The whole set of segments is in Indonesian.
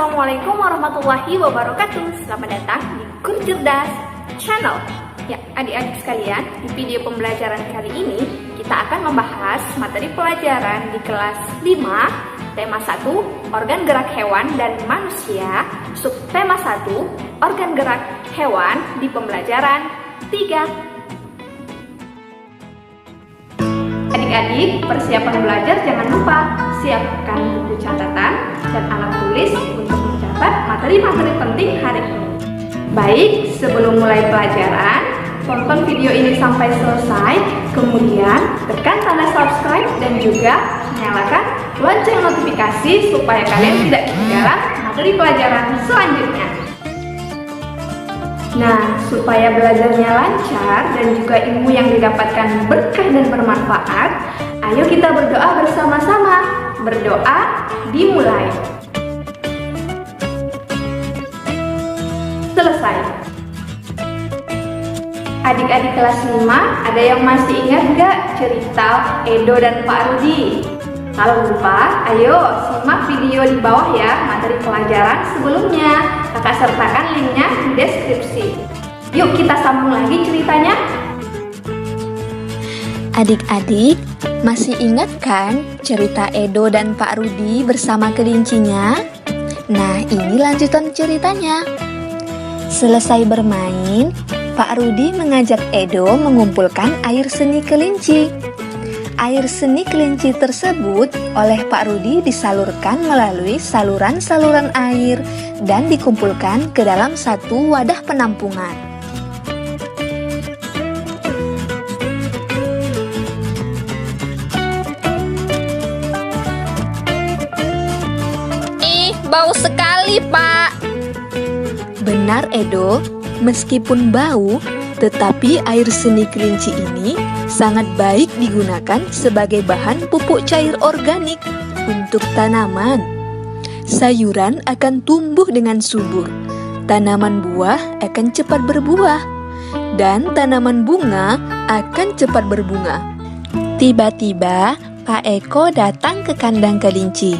Assalamualaikum warahmatullahi wabarakatuh. Selamat datang di Guru Cerdas Channel. Ya, adik-adik sekalian, di video pembelajaran kali ini kita akan membahas materi pelajaran di kelas 5, tema 1, organ gerak hewan dan manusia, subtema 1, organ gerak hewan di pembelajaran 3. Adik-adik, persiapan belajar jangan lupa siapkan buku catatan dan alat tulis untuk mencatat materi-materi penting hari ini. Baik, sebelum mulai pelajaran, tonton video ini sampai selesai, kemudian tekan tanda subscribe dan juga nyalakan lonceng notifikasi supaya kalian tidak ketinggalan materi pelajaran selanjutnya. Nah, supaya belajarnya lancar dan juga ilmu yang didapatkan berkah dan bermanfaat, ayo kita berdoa bersama-sama. Berdoa dimulai. Selesai. Adik-adik kelas 5, ada yang masih ingat gak cerita Edo dan Pak Rudi? Kalau lupa, ayo simak video di bawah ya materi pelajaran sebelumnya. Kakak sertakan linknya di deskripsi. Yuk kita sambung lagi ceritanya. Adik-adik, masih ingat kan cerita Edo dan Pak Rudi bersama kelincinya? Nah, ini lanjutan ceritanya. Selesai bermain, Pak Rudi mengajak Edo mengumpulkan air seni kelinci. Air seni kelinci tersebut oleh Pak Rudi disalurkan melalui saluran-saluran air dan dikumpulkan ke dalam satu wadah penampungan. Ih, bau sekali, Pak. Benar, Edo, meskipun bau, tetapi air seni kelinci ini sangat baik digunakan sebagai bahan pupuk cair organik untuk tanaman. Sayuran akan tumbuh dengan subur, tanaman buah akan cepat berbuah, dan tanaman bunga akan cepat berbunga. Tiba-tiba, Pak Eko datang ke kandang kelinci.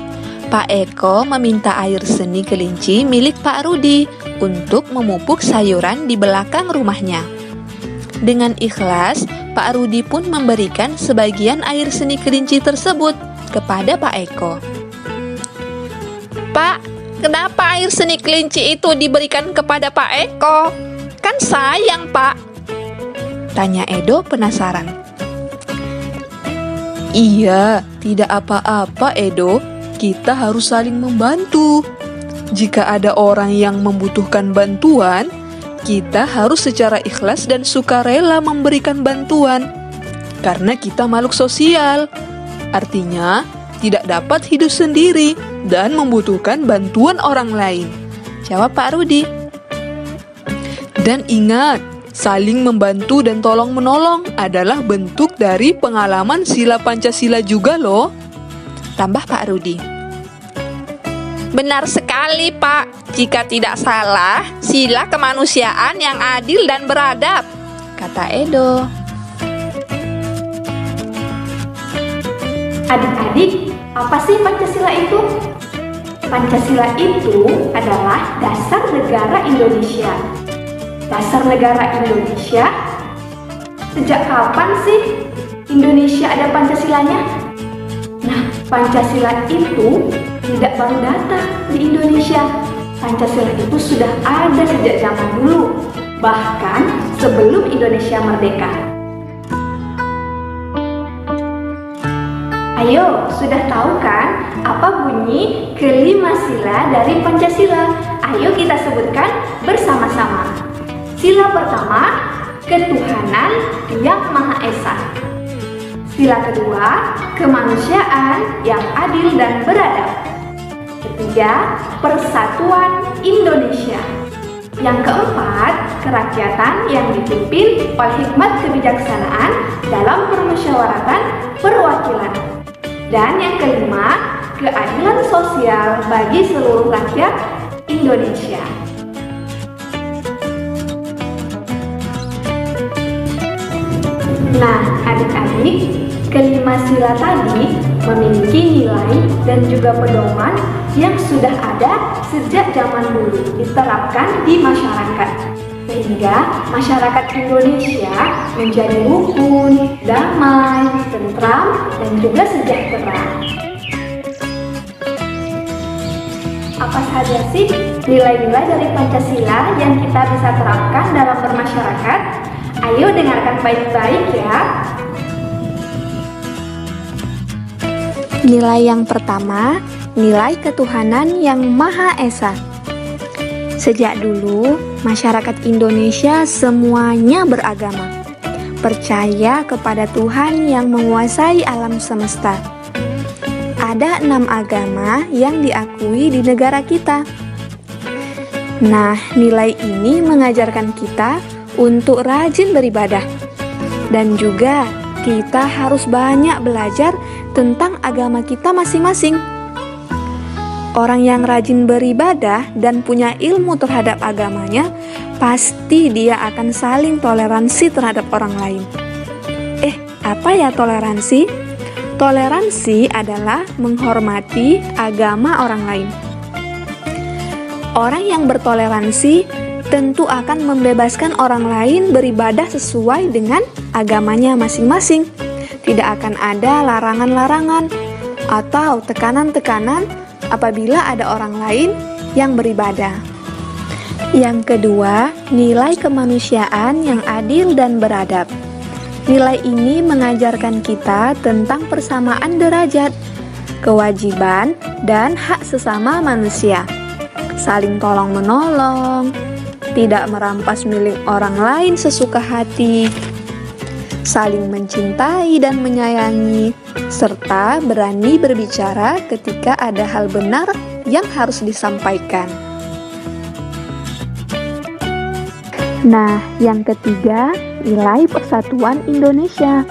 Pak Eko meminta air seni kelinci milik Pak Rudi untuk memupuk sayuran di belakang rumahnya. Dengan ikhlas, Pak Rudi pun memberikan sebagian air seni kelinci tersebut kepada Pak Eko. Pak, kenapa air seni kelinci itu diberikan kepada Pak Eko? Kan sayang, Pak. Tanya Edo penasaran. Iya, tidak apa-apa Edo, kita harus saling membantu. Jika ada orang yang membutuhkan bantuan, kita harus secara ikhlas dan sukarela memberikan bantuan. Karena kita makhluk sosial, artinya tidak dapat hidup sendiri dan membutuhkan bantuan orang lain. Jawab Pak Rudi. Dan ingat, saling membantu dan tolong-menolong adalah bentuk dari pengalaman sila Pancasila juga loh. Tambah Pak Rudi. Benar sekali, Pak. Jika tidak salah, sila kemanusiaan yang adil dan beradab, kata Edo. Adik-adik, apa sih Pancasila itu? Pancasila itu adalah dasar negara Indonesia. Dasar negara Indonesia? Sejak kapan sih Indonesia ada Pancasilanya? Nah, Pancasila itu tidak baru datang di Indonesia. Pancasila itu sudah ada sejak zaman dulu, bahkan sebelum Indonesia merdeka. Ayo, sudah tahu kan apa bunyi kelima sila dari Pancasila? Ayo kita sebutkan bersama-sama. Sila pertama, ketuhanan yang Maha Esa. Sila kedua, kemanusiaan yang adil dan beradab. Ketiga, persatuan Indonesia. Yang keempat, kerakyatan yang dipimpin oleh hikmat kebijaksanaan dalam permusyawaratan perwakilan. Dan yang kelima, keadilan sosial bagi seluruh rakyat Indonesia. Nah, adik-adik, Kelima sila tadi memiliki nilai dan juga pedoman yang sudah ada sejak zaman dulu diterapkan di masyarakat. Sehingga masyarakat Indonesia menjadi rukun, damai, tentram, dan juga sejahtera. Apa saja sih nilai-nilai dari Pancasila yang kita bisa terapkan dalam bermasyarakat? Ayo dengarkan baik-baik ya. Nilai yang pertama, nilai ketuhanan yang Maha Esa. Sejak dulu, masyarakat Indonesia semuanya beragama, percaya kepada Tuhan yang menguasai alam semesta. Ada 6 agama yang diakui di negara kita. Nah, nilai ini mengajarkan kita untuk rajin beribadah. Dan juga kita harus banyak belajar tentang agama kita masing-masing. Orang yang rajin beribadah dan punya ilmu terhadap agamanya, pasti dia akan saling toleransi terhadap orang lain. Apa ya toleransi? Toleransi adalah menghormati agama orang lain. Orang yang bertoleransi tentu akan membebaskan orang lain beribadah sesuai dengan agamanya masing-masing. Tidak akan ada larangan-larangan atau tekanan-tekanan apabila ada orang lain yang beribadah. Yang kedua, nilai kemanusiaan yang adil dan beradab. Nilai ini mengajarkan kita tentang persamaan derajat, kewajiban, dan hak sesama manusia. Saling tolong-menolong, tidak merampas milik orang lain sesuka hati, saling mencintai dan menyayangi, serta berani berbicara ketika ada hal benar yang harus disampaikan. Nah, yang ketiga, nilai persatuan Indonesia.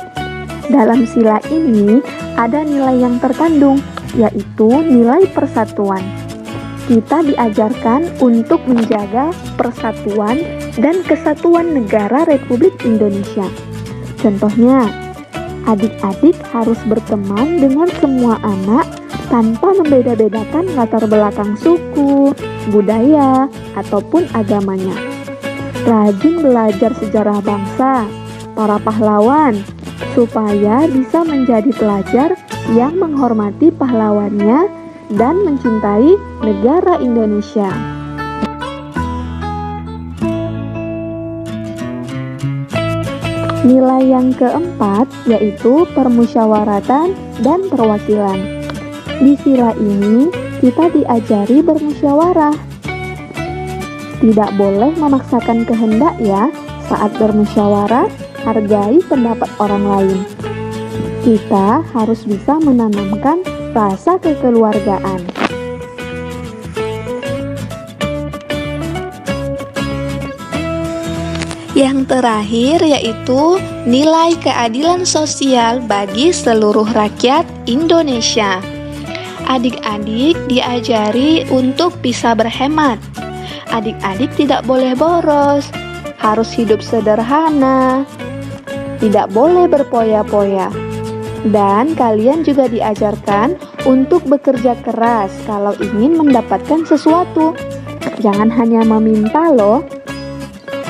Dalam sila ini ada nilai yang terkandung, yaitu nilai persatuan. Kita diajarkan untuk menjaga persatuan dan kesatuan negara Republik Indonesia. Contohnya, adik-adik harus berteman dengan semua anak tanpa membeda-bedakan latar belakang suku, budaya, ataupun agamanya. Rajin belajar sejarah bangsa, para pahlawan, supaya bisa menjadi pelajar yang menghormati pahlawannya dan mencintai negara Indonesia. Nilai yang keempat yaitu permusyawaratan dan perwakilan. Di sila ini kita diajari bermusyawarah. Tidak boleh memaksakan kehendak ya. Saat bermusyawarah, hargai pendapat orang lain. Kita harus bisa menanamkan rasa kekeluargaan. Yang terakhir yaitu nilai keadilan sosial bagi seluruh rakyat Indonesia. Adik-adik diajari untuk bisa berhemat. Adik-adik tidak boleh boros, harus hidup sederhana, tidak boleh berpoya-poya. Dan kalian juga diajarkan untuk bekerja keras kalau ingin mendapatkan sesuatu. Jangan hanya meminta loh.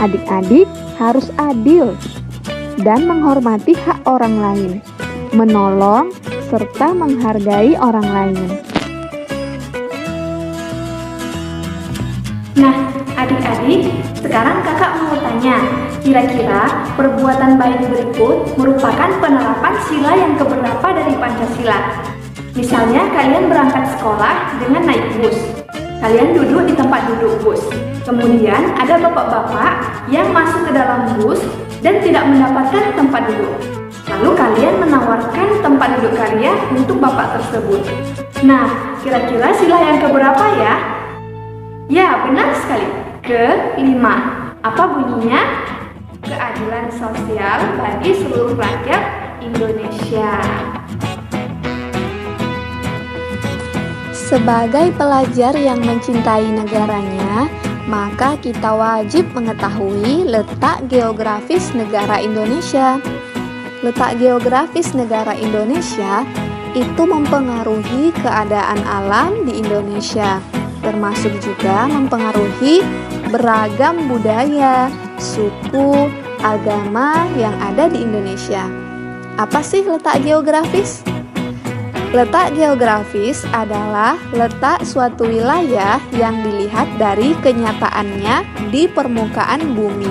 Adik-adik harus adil dan menghormati hak orang lain, menolong serta menghargai orang lain. Nah, adik-adik, sekarang kakak mau tanya, kira-kira perbuatan baik berikut merupakan penerapan sila yang keberapa dari Pancasila? Misalnya kalian berangkat sekolah dengan naik bus. Kalian duduk di tempat duduk bus. Kemudian ada bapak-bapak yang masuk ke dalam bus dan tidak mendapatkan tempat duduk. Lalu kalian menawarkan tempat duduk kalian untuk bapak tersebut. Nah, kira-kira sila yang keberapa ya? Ya, benar sekali. Kelima. Apa bunyinya? Keadilan sosial bagi seluruh rakyat Indonesia. Sebagai pelajar yang mencintai negaranya, maka kita wajib mengetahui letak geografis negara Indonesia. Letak geografis negara Indonesia itu mempengaruhi keadaan alam di Indonesia, termasuk juga mempengaruhi beragam budaya, suku, agama yang ada di Indonesia. Apa sih letak geografis? Letak geografis adalah letak suatu wilayah yang dilihat dari kenyataannya di permukaan bumi.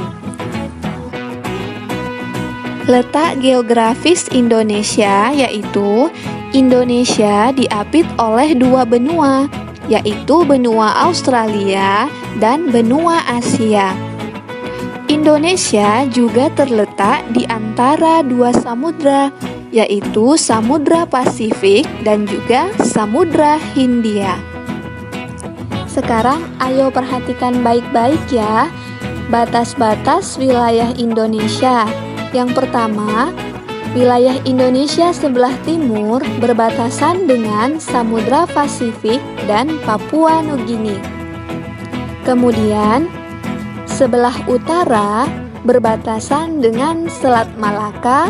Letak geografis Indonesia yaitu Indonesia diapit oleh dua benua, yaitu benua Australia dan benua Asia. Indonesia juga terletak di antara dua samudra, yaitu Samudra Pasifik dan juga Samudra Hindia. Sekarang ayo perhatikan baik-baik ya, batas-batas wilayah Indonesia. Yang pertama, wilayah Indonesia sebelah timur berbatasan dengan Samudra Pasifik dan Papua Nugini. Kemudian, sebelah utara berbatasan dengan Selat Malaka,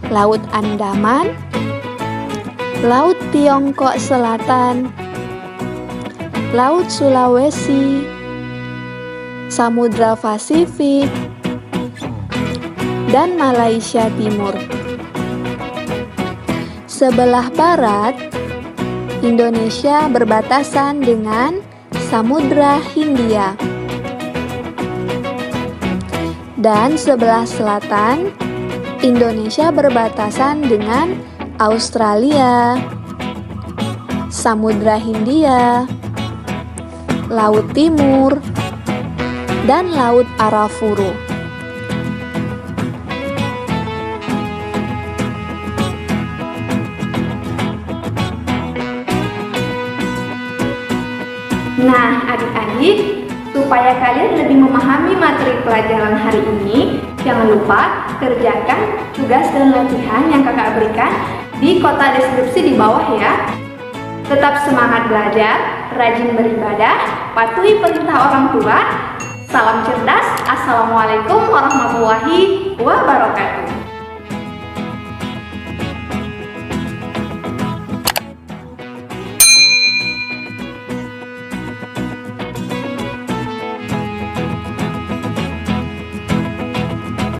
Laut Andaman, Laut Tiongkok Selatan, Laut Sulawesi, Samudra Pasifik, dan Malaysia Timur. Sebelah barat, Indonesia berbatasan dengan Samudra Hindia. Dan sebelah selatan, Indonesia berbatasan dengan Australia, Samudra Hindia, Laut Timur, dan Laut Arafuru. Nah, adik-adik, supaya kalian lebih memahami materi pelajaran hari ini, jangan lupa kerjakan tugas dan latihan yang kakak berikan di kotak deskripsi di bawah ya. Tetap semangat belajar, rajin beribadah, patuhi perintah orang tua. Salam cerdas, Assalamualaikum warahmatullahi wabarakatuh.